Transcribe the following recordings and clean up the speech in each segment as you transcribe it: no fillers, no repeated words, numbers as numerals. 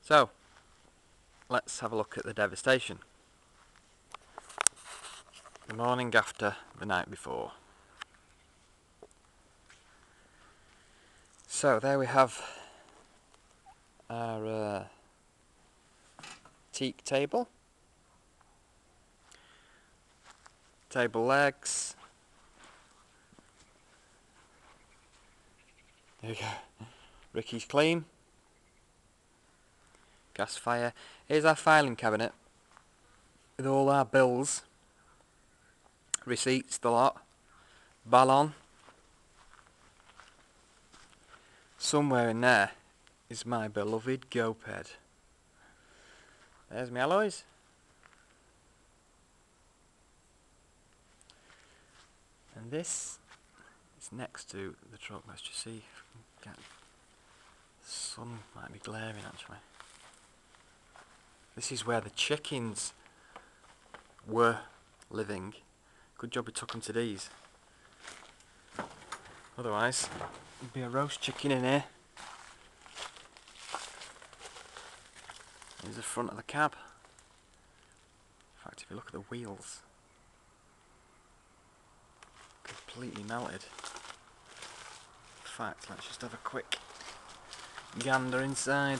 So, let's have a look at the devastation. The morning after the night before. So there we have our teak table. Table legs. There we go. Ricky's clean. Gas fire. Here's our filing cabinet with all our bills, receipts, the lot. Ballon. Somewhere in there is my beloved GoPed. There's my alloys. And this is next to the truck. Let's just see if we can get... The sun might be glaring actually. This is where the chickens were living. Good job we took them to these. Otherwise, there'd be a roast chicken in here. Here's the front of the cab. In fact, if you look at the wheels, completely melted. In fact, let's just have a quick gander inside.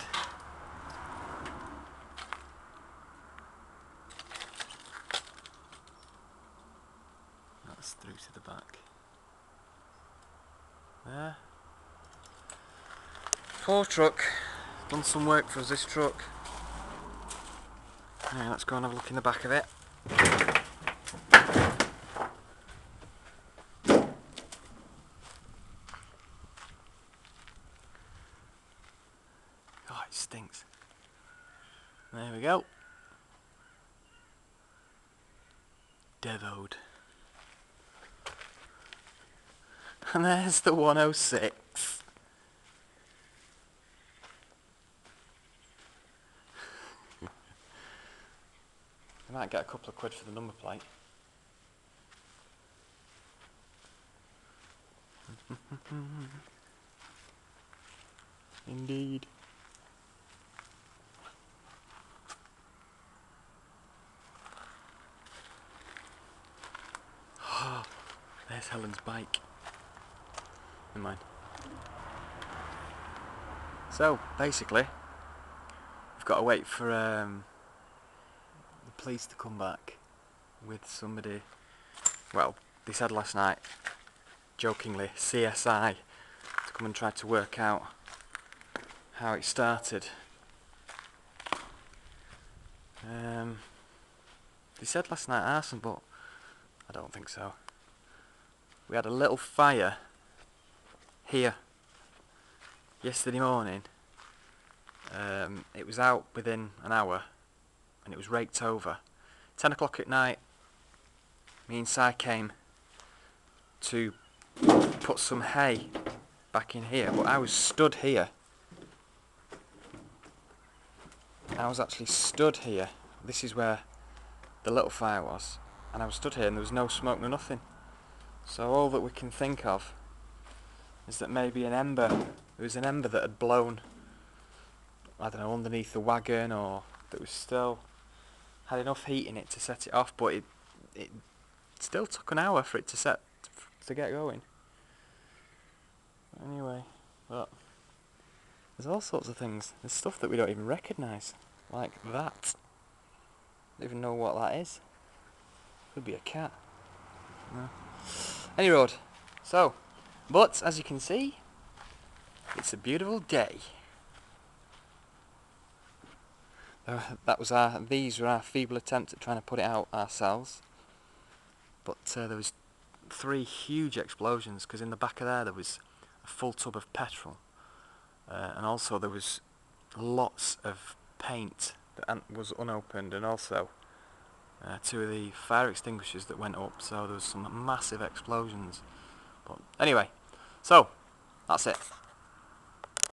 That's through to the back. There. Poor truck. Done some work for us, this truck. Right, let's go and have a look in the back of it. Oh, it stinks. There we go. Devoed. And there's the 106. I might get a couple of quid for the number plate. Indeed. Oh, there's Helen's bike. Never mind. So, basically, we've got to wait for the police to come back with somebody. Well, they said last night, jokingly, CSI, to come and try to work out how it started. They said last night arson, but I don't think so. We had a little fire here yesterday morning. It was out within an hour and it was raked over. 10 o'clock at night, me and Si came to put some hay back in here, but I was stood here. I was actually stood here. This is where the little fire was, and I was stood here and there was no smoke, no nothing. So all that we can think of is that maybe there was an ember that had blown, I don't know, underneath the wagon, or that was still had enough heat in it to set it off, but it still took an hour for it to get going. Anyway, but there's all sorts of things. There's stuff that we don't even recognise, like that. I don't even know what that is. Could be a cat. No. Any road. So, but as you can see, it's a beautiful day. These were our feeble attempt at trying to put it out ourselves. But there was 3 huge explosions, because in the back of there was a full tub of petrol, and also there was lots of paint that was unopened, and also 2 of the fire extinguishers that went up. So there was some massive explosions. But anyway, so that's it.